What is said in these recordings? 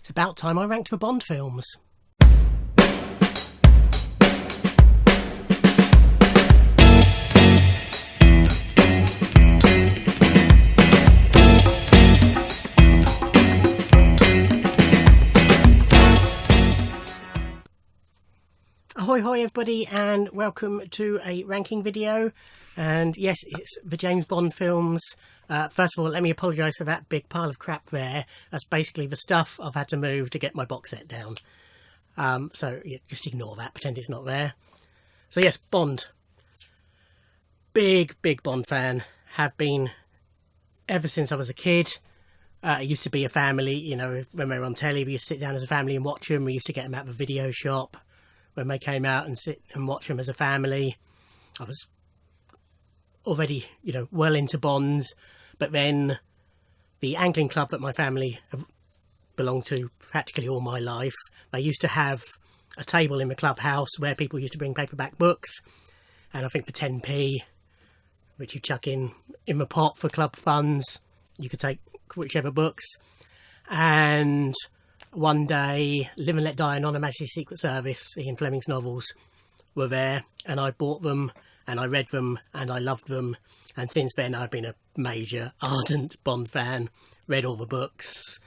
It's about time I ranked for Bond films. Ahoy hoy everybody, and welcome to a ranking video. And yes, it's the James Bond films. First of all, let me apologise for that big pile of crap there. That's basically the stuff I've had to move to get my box set down. So yeah, just ignore that, pretend it's not there. So yes, Bond. Big Bond fan. Have been ever since I was a kid. It used to be a family, you know, when we were on telly, we used to sit down as a family and watch them. We used to get them at the video shop when they came out and sit and watch them as a family. I was already, you know, well into Bonds, but then the angling club that my family have belonged to practically all my life, they used to have a table in the clubhouse where people used to bring paperback books, and I think for 10p, which you chuck in the pot for club funds, you could take whichever books. And one day, Live and Let Die and On Her Majesty's Secret Service, Ian Fleming's novels, were there, and I bought them and I read them and I loved them, and since then I've been a major ardent Bond fan. Read all the books.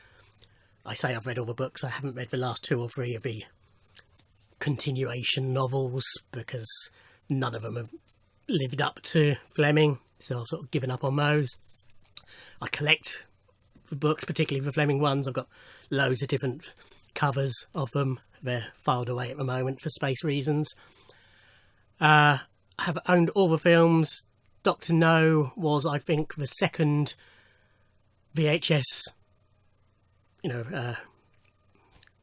I say I've read all the books, I haven't read the last 2 or 3 of the continuation novels because none of them have lived up to Fleming, so I've sort of given up on those. I collect the books, particularly the Fleming ones. I've got loads of different covers of them. They're filed away at the moment for space reasons. I have owned all the films. Dr. No was, I think, the second VHS, you know,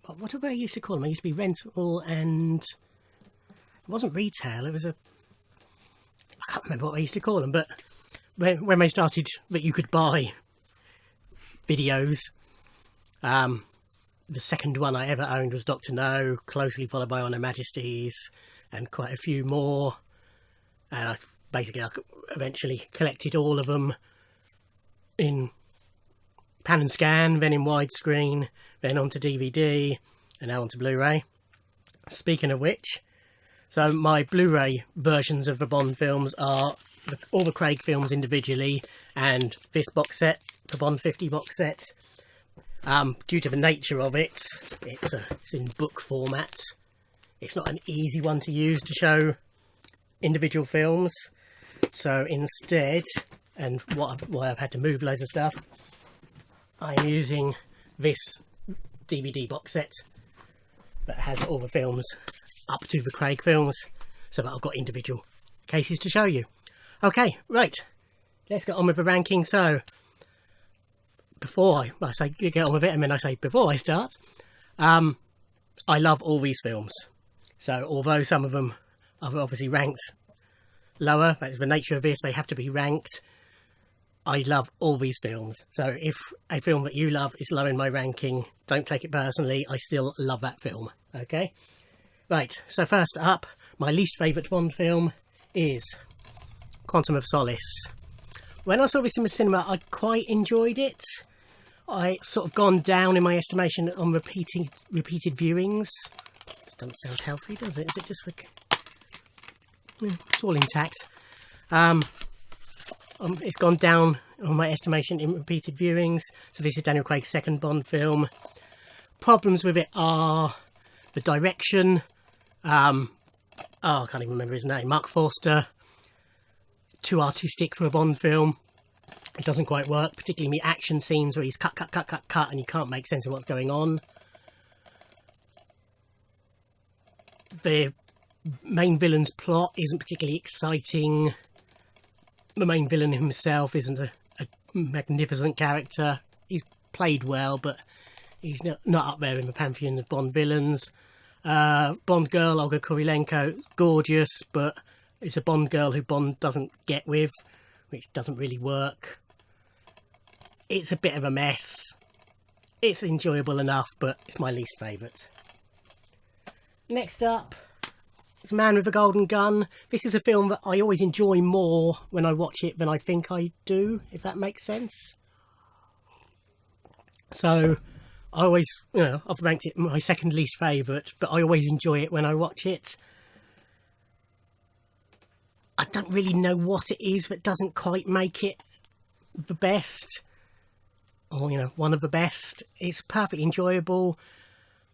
what did I used to call them? I used to be rental, and it wasn't retail, it was I can't remember what I used to call them, but when they started that you could buy videos, the second one I ever owned was Dr. No, closely followed by On Her Majesty's and quite a few more, and I eventually collected all of them in pan and scan, then in widescreen, then onto DVD, and now onto Blu-ray. Speaking of which, so my Blu-ray versions of the Bond films are all the Craig films individually, and this box set, the Bond 50 box set. Due to the nature of it, it's in book format. It's not an easy one to use to show individual films. So instead, and why I've had to move loads of stuff, I'm using this DVD box set that has all the films up to the Craig films, so that I've got individual cases to show you. Okay, right, let's get on with the ranking. So before I say get on with it, and then I say before I start, I love all these films. So although some of them are obviously ranked lower, that's the nature of this, they have to be ranked. I love all these films. So if a film that you love is low in my ranking, don't take it personally, I still love that film. Okay? Right, so first up, my least favourite Bond film is Quantum of Solace. When I saw this in the cinema, I quite enjoyed it. I sort of gone down in my estimation on repeated viewings. This doesn't sound healthy, does it? Is it just like... it's all intact. It's gone down on my estimation in repeated viewings. So this is Daniel Craig's second Bond film. Problems with it are the direction. I can't even remember his name. Mark Forster. Too artistic for a Bond film. It doesn't quite work, particularly in the action scenes where he's cut, and you can't make sense of what's going on. The main villain's plot isn't particularly exciting. The main villain himself isn't a magnificent character. He's played well, but he's not up there in the pantheon of Bond villains. Bond girl, Olga Kurylenko, gorgeous, but it's a Bond girl who Bond doesn't get with, which doesn't really work. It's a bit of a mess. It's enjoyable enough, but it's my least favourite. Next up, it's Man with a Golden Gun. This is a film that I always enjoy more when I watch it than I think I do, if that makes sense. So I always, I've ranked it my second least favourite, but I always enjoy it when I watch it. I don't really know what it is that doesn't quite make it the best, or one of the best. It's perfectly enjoyable.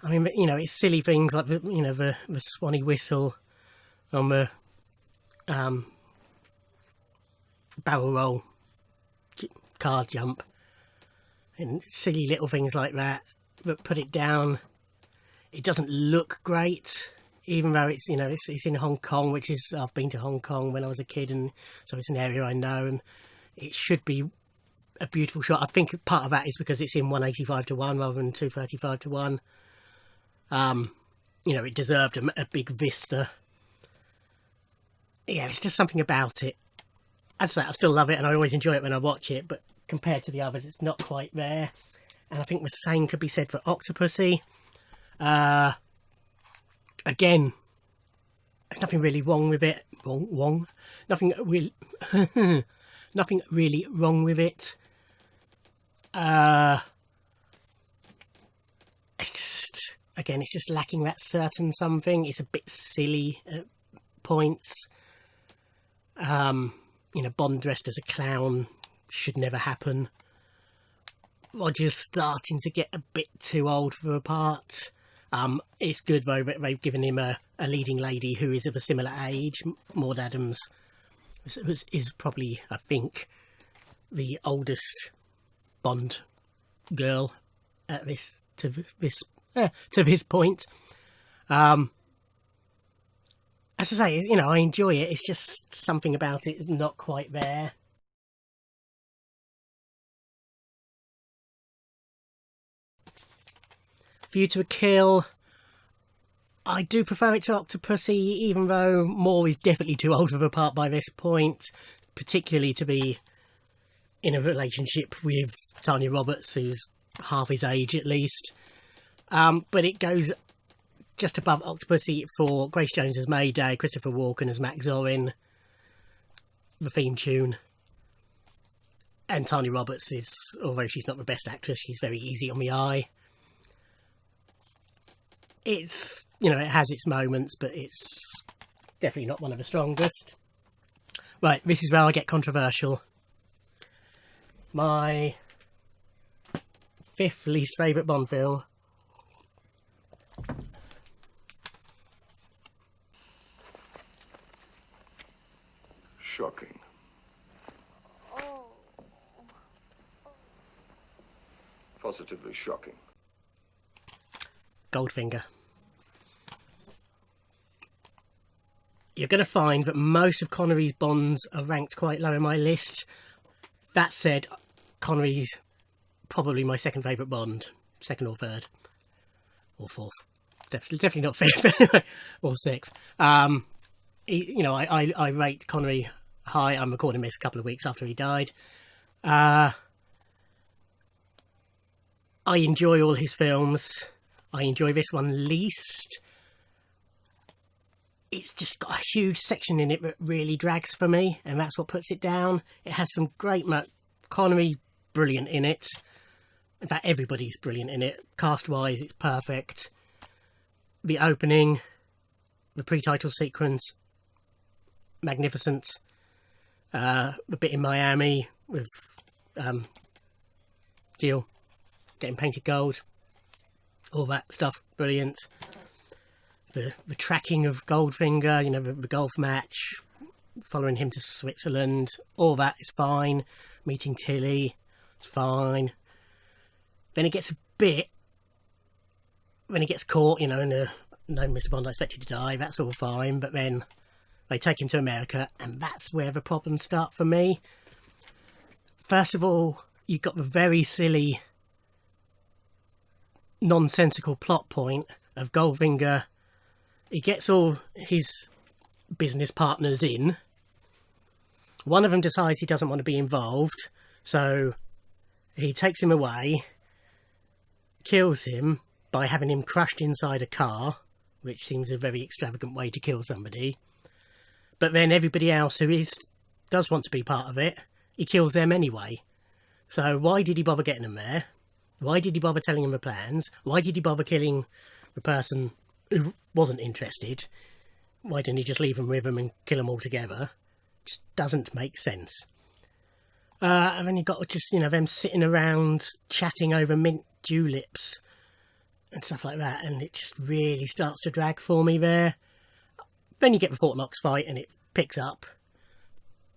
I mean, it's silly things like the Swanee whistle on the barrel roll car jump, and silly little things like that put it down. It doesn't look great, even though it's it's in Hong Kong, which is, I've been to Hong Kong when I was a kid, and so it's an area I know, and it should be a beautiful shot. I think part of that is because it's in 185:1 rather than 235:1. It deserved a big vista. Yeah, it's just something about it. As I say, I still love it, and I always enjoy it when I watch it, but compared to the others, it's not quite there. And I think the same could be said for Octopussy. Again, there's nothing really wrong with it. Nothing really, nothing really wrong with it. It's just, again, it's just lacking that certain something. It's a bit silly at points. Bond dressed as a clown should never happen. Roger's starting to get a bit too old for the part. It's good though that they've given him a leading lady who is of a similar age. Maud Adams is probably, I think, the oldest Bond girl at this point. As I say, I enjoy it. It's just something about it is not quite there. View to a Kill, I do prefer it to Octopussy, even though Moore is definitely too old of a part by this point, particularly to be in a relationship with Tanya Roberts, who's half his age at least. But it goes just above Octopussy for Grace Jones as Mayday, Christopher Walken as Max Zorin, the theme tune. And Tanya Roberts is, although she's not the best actress, she's very easy on the eye. It's, it has its moments, but it's definitely not one of the strongest. Right, this is where I get controversial. My 5th least favourite Bond film. Shocking. Positively shocking. Goldfinger. You're going to find that most of Connery's Bonds are ranked quite low in my list. That said, Connery's probably my second favourite Bond. Second or third. Or fourth. Definitely not fifth. Or sixth. I rate Connery high. I'm recording this a couple of weeks after he died. I enjoy all his films. I enjoy this one least. It's just got a huge section in it that really drags for me, and that's what puts it down. It has some great Connery, brilliant in it. In fact, everybody's brilliant in it. Cast-wise, it's perfect. The opening, the pre-title sequence, magnificent. The bit in Miami with Jill getting painted gold. All that stuff, brilliant. The tracking of Goldfinger, the golf match, following him to Switzerland, all that is fine. Meeting Tilly, it's fine. Then it gets a bit, when he gets caught, and no, Mr. Bond, I expect you to die, that's all fine. But then they take him to America, and that's where the problems start for me. First of all, you've got the very silly, nonsensical plot point of Goldfinger. He gets all his business partners in. One of them decides he doesn't want to be involved, so he takes him away, kills him by having him crushed inside a car, which seems a very extravagant way to kill somebody. But then everybody else who does want to be part of it, he kills them anyway. So why did he bother getting them there? Why did he bother telling him the plans? Why did he bother killing the person who wasn't interested? Why didn't he just leave them with him and kill them all together? Just doesn't make sense. And then you got just, them sitting around chatting over mint juleps and stuff like that, and it just really starts to drag for me there. Then you get the Fort Knox fight and it picks up,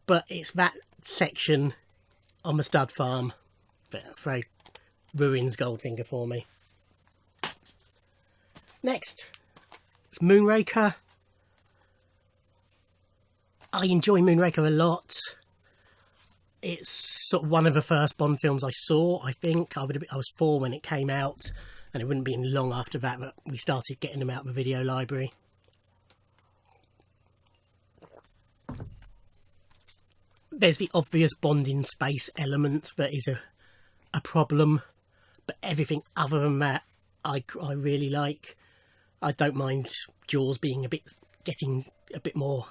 but it's that section on the stud farm that I'm afraid ruins Goldfinger for me. Next, it's Moonraker. I enjoy Moonraker a lot. It's sort of one of the first Bond films I saw, I think. I was 4 when it came out, and it wouldn't have been long after that we started getting them out of the video library. There's the obvious Bond in space element that is a problem, but everything other than that I really like. I don't mind Jaws being getting a bit more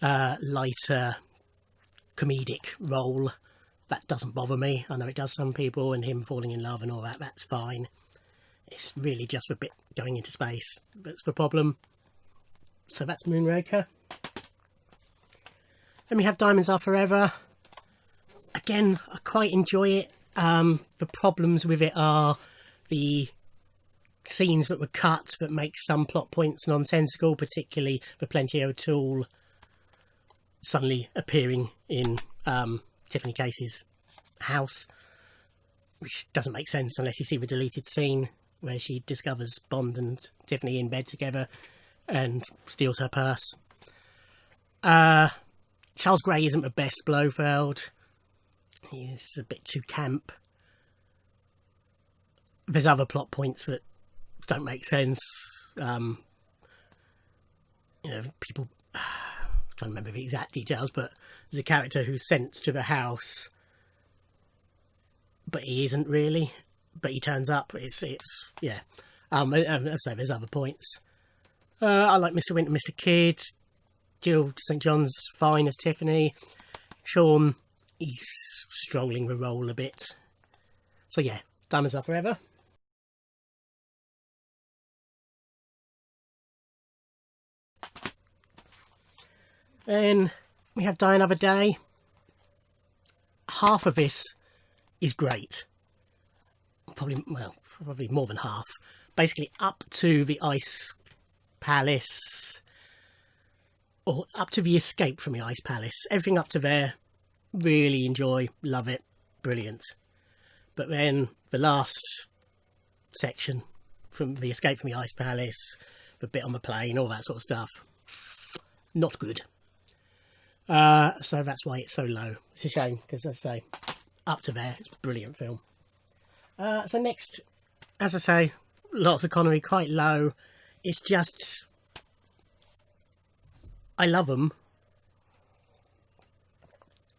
lighter comedic role. That doesn't bother me. I know it does some people, and him falling in love and all that, that's fine. It's really just the bit going into space that's the problem. So that's Moonraker. Then we have Diamonds Are Forever. Again, I quite enjoy it. The problems with it are the scenes that were cut that make some plot points nonsensical, particularly the Plenty O'Toole suddenly appearing in Tiffany Case's house, which doesn't make sense unless you see the deleted scene where she discovers Bond and Tiffany in bed together and steals her purse. Charles Gray isn't the best Blofeld. He's a bit too camp. There's other plot points that don't make sense. People... I'm trying to remember the exact details, but there's a character who's sent to the house, but he isn't really. But he turns up. It's yeah. So there's other points. I like Mr. Winter, Mr. Kidd. Jill St. John's fine as Tiffany. Sean, he's strolling the role a bit. So yeah, Diamonds Are Forever. Then we have Die Another Day. Half of this is great. Probably more than half. Basically up to the Ice Palace, or up to the escape from the Ice Palace. Everything up to there, really enjoy, love it, brilliant. But then the last section, from the escape from the Ice Palace, the bit on the plane, all that sort of stuff, not good. So that's why it's so low. It's a shame, because as I say, up to there, it's a brilliant film. So next, as I say, lots of Connery, quite low. It's just, I love them.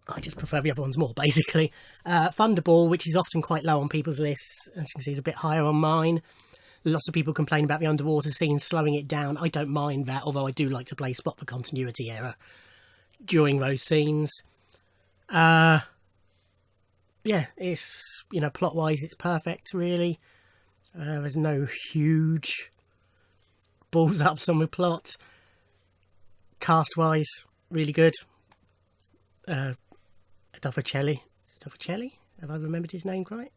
I just prefer the other ones more, basically. Thunderball, which is often quite low on people's lists, as you can see, is a bit higher on mine. Lots of people complain about the underwater scenes slowing it down. I don't mind that, although I do like to play spot the continuity error during those scenes. Yeah, it's, plot wise it's perfect, really. There's no huge balls ups on the plot. Cast wise, really good. Adolfo Celli, have I remembered his name right?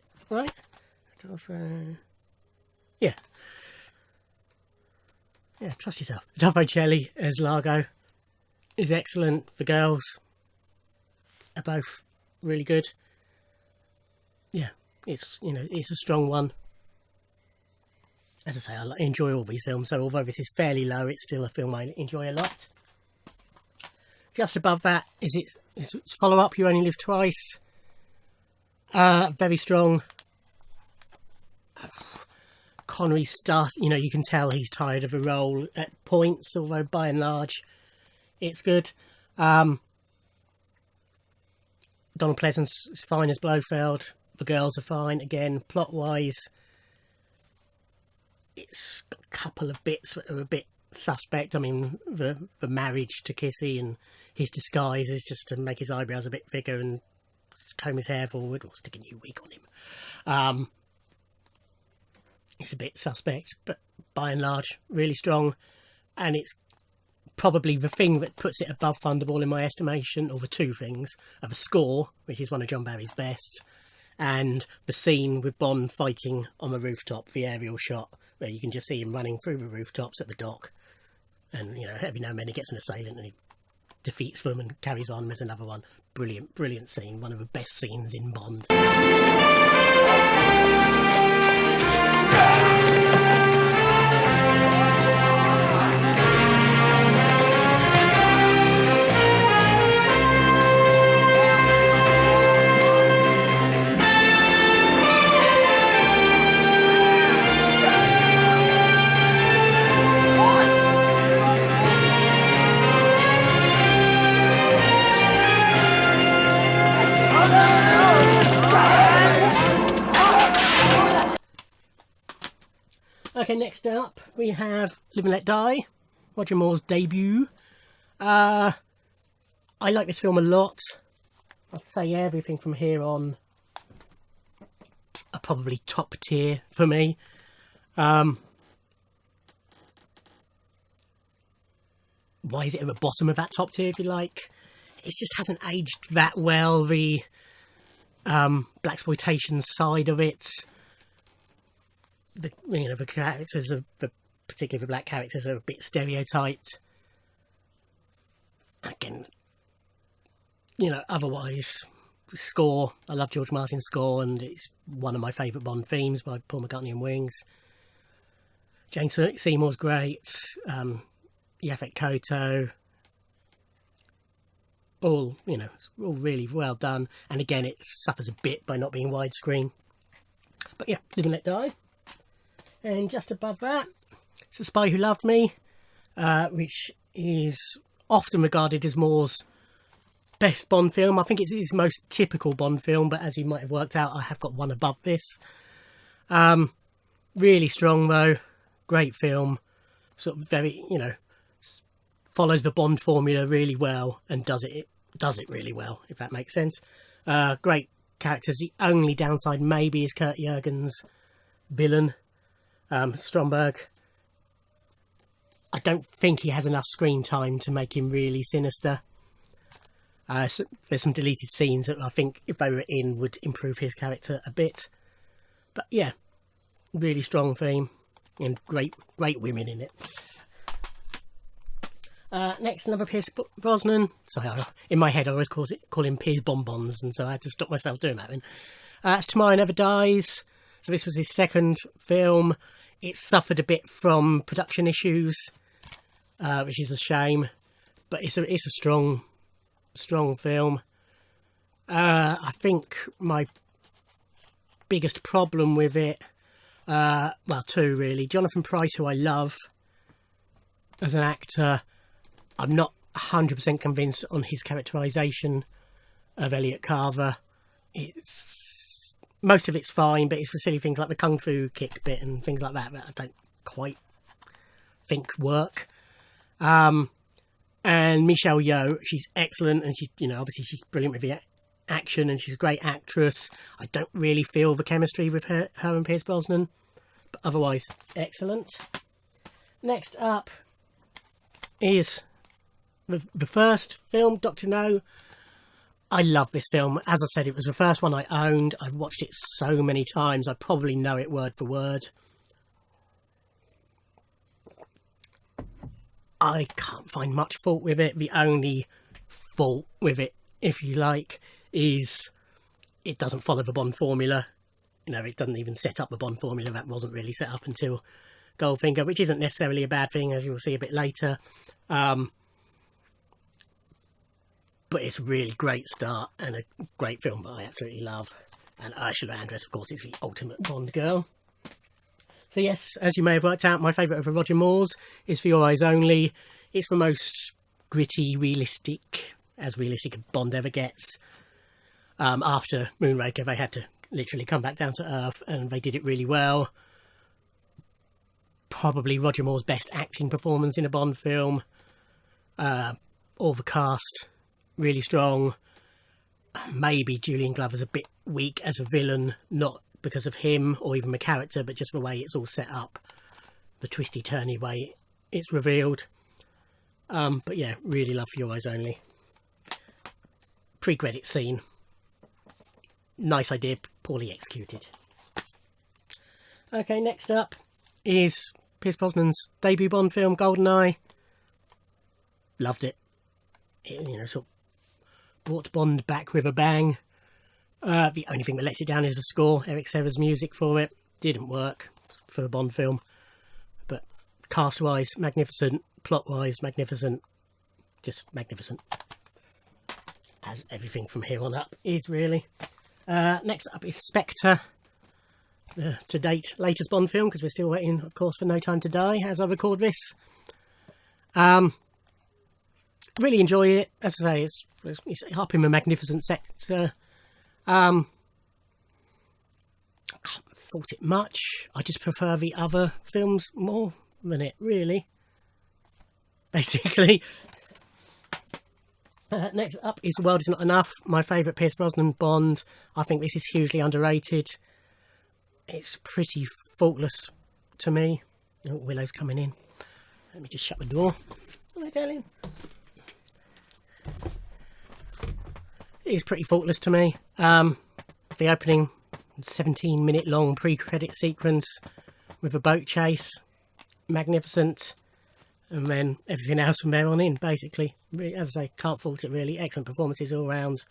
Yeah, trust yourself. Adolfo Celli as Largo is excellent. The girls are both really good. Yeah, it's a strong one. As I say, I enjoy all these films, so although this is fairly low, it's still a film I enjoy a lot. Just above that is its follow-up, You Only Live Twice. Very strong. Connery you can tell he's tired of the role at points, although by and large it's good. Donald Pleasance is fine as Blofeld. The girls are fine. Again, plot-wise, it's got a couple of bits that are a bit suspect. I mean, the marriage to Kissy and his disguise is just to make his eyebrows a bit thicker and comb his hair forward or stick a new wig on him. It's a bit suspect, but by and large, really strong. And it's probably the thing that puts it above Thunderball in my estimation, or the two things, are the score, which is one of John Barry's best, and the scene with Bond fighting on the rooftop, the aerial shot, where you can just see him running through the rooftops at the dock. And, you know, every now and then he gets an assailant and he defeats them and carries on. There's another one. Brilliant, brilliant scene. One of the best scenes in Bond. Okay, next up we have Live and Let Die, Roger Moore's debut. I like this film a lot. I'd say everything from here on are probably top tier for me. Why is it at the bottom of that top tier, if you like? It just hasn't aged that well. The blaxploitation side of it, the characters are, particularly the black characters, are a bit stereotyped. Again, otherwise, score, I love George Martin's score, and it's one of my favourite Bond themes by Paul McCartney and Wings. Jane Seymour's great, Yaphet Kotto, all really well done. And again, it suffers a bit by not being widescreen. But yeah, Live and Let Die. And just above that, it's The Spy Who Loved Me, which is often regarded as Moore's best Bond film. I think it's his most typical Bond film, but as you might have worked out, I have got one above this. Really strong though, great film, sort of very, follows the Bond formula really well and does it really well, if that makes sense. Great characters. The only downside maybe is Kurt Jürgens' villain, Stromberg. I don't think he has enough screen time to make him really sinister. So there's some deleted scenes that I think, if they were in, would improve his character a bit. But yeah, really strong theme and great women in it. Next, another Pierce Brosnan. Sorry, in my head I always call him Piers Bonbons, and so I had to stop myself doing that then. It's Tomorrow Never Dies. So this was his second film. It suffered a bit from production issues, which is a shame, but it's a strong film. I think my biggest problem with it, two really. Jonathan Pryce, who I love as an actor, I'm not 100% convinced on his characterisation of Elliot Carver. Most of it's fine, but it's for silly things like the kung fu kick bit and things like that I don't quite think work. And Michelle Yeoh, she's excellent, and she, obviously she's brilliant with the action, and she's a great actress. I don't really feel the chemistry with her and Pierce Brosnan, but otherwise excellent. Next up is the first film, Dr. No. I love this film. As I said, it was the first one I owned. I've watched it so many times. I probably know it word for word. I can't find much fault with it. The only fault with it, if you like, is it doesn't follow the Bond formula. It doesn't even set up the Bond formula. That wasn't really set up until Goldfinger, which isn't necessarily a bad thing, as you'll see a bit later. But it's a really great start and a great film that I absolutely love. And Ursula Andress, of course, is the ultimate Bond girl. So yes, as you may have worked out, my favourite of the Roger Moores is For Your Eyes Only. It's the most gritty, realistic as Bond ever gets. After Moonraker, they had to literally come back down to earth, and they did it really well. Probably Roger Moore's best acting performance in a Bond film. All the cast, really strong. Maybe Julian Glover's a bit weak as a villain, not because of him or even the character, but just the way it's all set up, the twisty turny way it's revealed. But yeah, really love For Your Eyes Only. Pre-credit scene, nice idea, poorly executed. Okay, next up is Pierce Brosnan's debut Bond film, GoldenEye. Loved it. It, you know, sort of brought Bond back with a bang. The only thing that lets it down is the score. Eric Serra's music for it didn't work for a Bond film, but cast-wise, magnificent. Plot-wise, magnificent. Just magnificent. As everything from here on up is, really. Next up is Spectre. To date, latest Bond film, because we're still waiting, of course, for No Time to Die as I record this. Really enjoy it. As I say, it's up in the magnificent sector. I haven't thought it much. I just prefer the other films more than it, really. Basically. Next up is The World Is Not Enough, my favourite Pierce Brosnan Bond. I think this is hugely underrated. It's pretty faultless to me. Oh, Willow's coming in. Let me just shut the door. Hello, darling. It is pretty faultless to me. The opening 17-minute long pre-credit sequence with a boat chase, magnificent. And then everything else from there on in, basically. As I say, can't fault it, really. Excellent performances all round.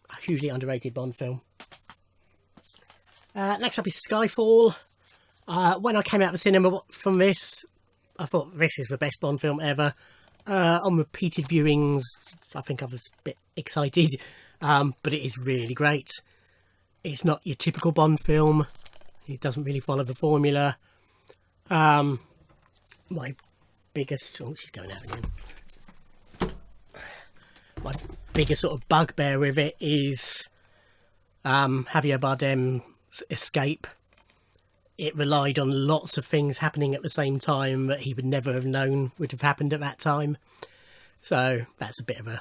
A hugely underrated Bond film. Next up is Skyfall. When I came out of the cinema from this, I thought this is the best Bond film ever. On repeated viewings, I think I was a bit excited. But it is really great. It's not your typical Bond film. It doesn't really follow the formula. My biggest... Oh, she's going out again. My biggest sort of bugbear with it is Javier Bardem's escape. It relied on lots of things happening at the same time that he would never have known would have happened at that time. So that's a bit of a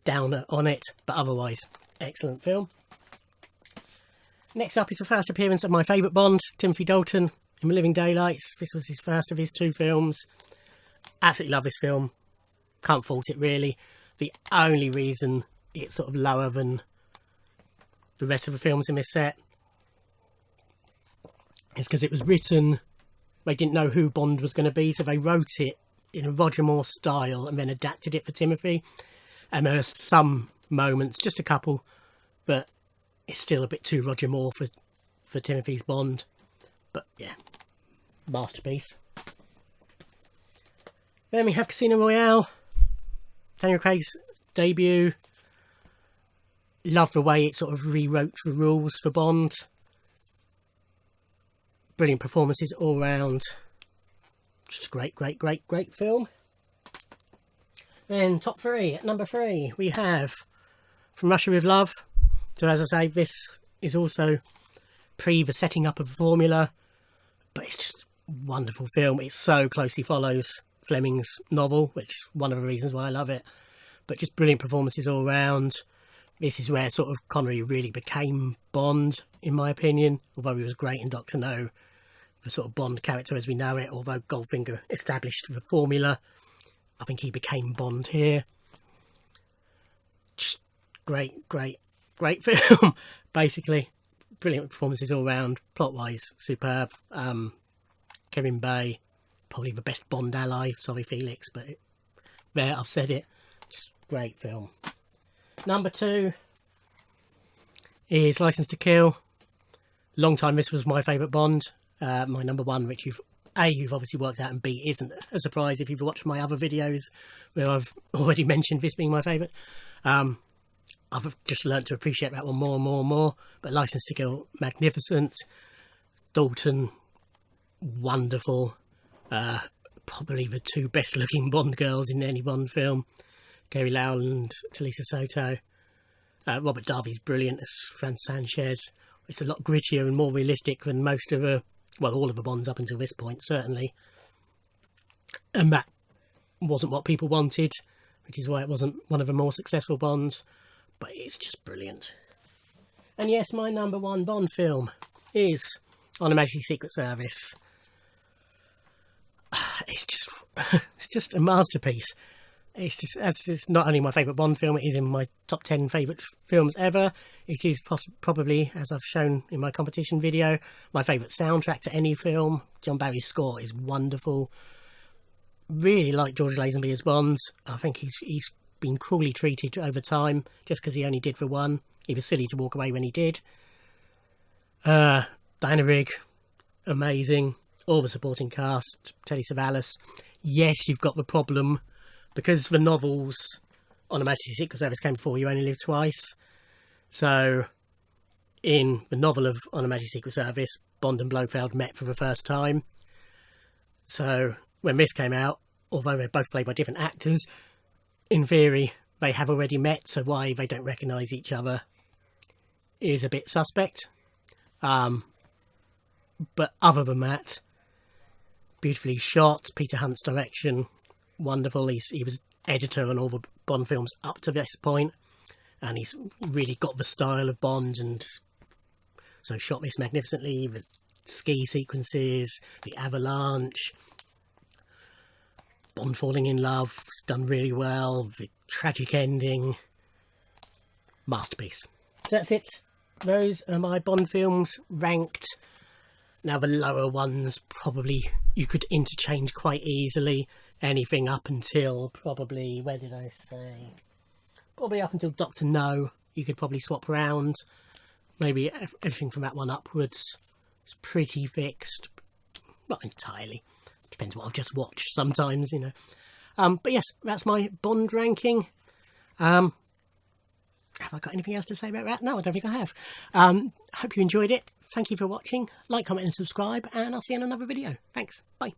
downer on it, but otherwise, excellent film. Next up is the first appearance of my favourite Bond, Timothy Dalton, in The Living Daylights. This was his first of his 2 films. Absolutely love this film. Can't fault it, really. The only reason it's sort of lower than the rest of the films in this set is because it was written... They didn't know who Bond was going to be, so they wrote it in a Roger Moore style and then adapted it for Timothy. And there are some moments, just a couple, but it's still a bit too Roger Moore for Timothy's Bond. But yeah, masterpiece. Then we have Casino Royale, Daniel Craig's debut. Love the way it sort of rewrote the rules for Bond. Brilliant performances all round. Just great film. Then top 3, at number 3, we have From Russia with Love. So as I say, this is also pre the setting up of the formula, but it's just a wonderful film. It so closely follows Fleming's novel, which is one of the reasons why I love it. But just brilliant performances all round. This is where sort of Connery really became Bond, in my opinion, although he was great in Dr. No, the sort of Bond character as we know it, although Goldfinger established the formula. I think he became Bond here. Just great film, basically. Brilliant performances all round. Plot-wise, superb. Kevin Bay, probably the best Bond ally. Sorry, Felix, but there, I've said it. Just great film. Number 2 is Licence to Kill. Long time this was my favourite Bond. My number 1, which you've obviously worked out, and B, isn't a surprise if you've watched my other videos where I've already mentioned this being my favourite. I've just learnt to appreciate that one more and more. But Licence to Kill, magnificent. Dalton, wonderful. Probably the 2 best looking Bond girls in any Bond film. Gary Lowell and Talisa Soto. Robert Darby's brilliant as Fran Sanchez. It's a lot grittier and more realistic than most of all of the Bonds up until this point, certainly. And that wasn't what people wanted, which is why it wasn't one of the more successful Bonds. But it's just brilliant. And yes, my number one Bond film is On Her Majesty's Secret Service. It's just a masterpiece. It's not only my favourite Bond film, it is in my top 10 favourite films ever. It is probably, as I've shown in my competition video, my favourite soundtrack to any film. John Barry's score is wonderful. Really like George Lazenby as Bond. I think he's been cruelly treated over time just because he only did for one. He was silly to walk away when he did. Diana Rigg, amazing. All the supporting cast, Telly Savalas. Yes, you've got the problem because the novels On Her Majesty's Secret Service came before You Only Live Twice. So, in the novel of On Her Majesty's Secret Service, Bond and Blofeld met for the first time. So, when this came out, although they're both played by different actors, in theory, they have already met, so why they don't recognise each other is a bit suspect. But other than that, beautifully shot, Peter Hunt's direction, wonderful. He was editor on all the Bond films up to this point, and he's really got the style of Bond, and so shot this magnificently. The ski sequences, the avalanche, Bond falling in love, it's done really well. The tragic ending, masterpiece. So that's it. Those are my Bond films ranked. Now the lower ones probably you could interchange quite easily. Anything up until probably, where did I say? Probably up until Dr. No, you could probably swap around. Maybe everything from that one upwards is pretty fixed. Not entirely. Depends what I've just watched sometimes, you know. But yes, that's my Bond ranking. Have I got anything else to say about that? No, I don't think I have. Hope you enjoyed it. Thank you for watching. Like, comment and subscribe, and I'll see you in another video. Thanks. Bye.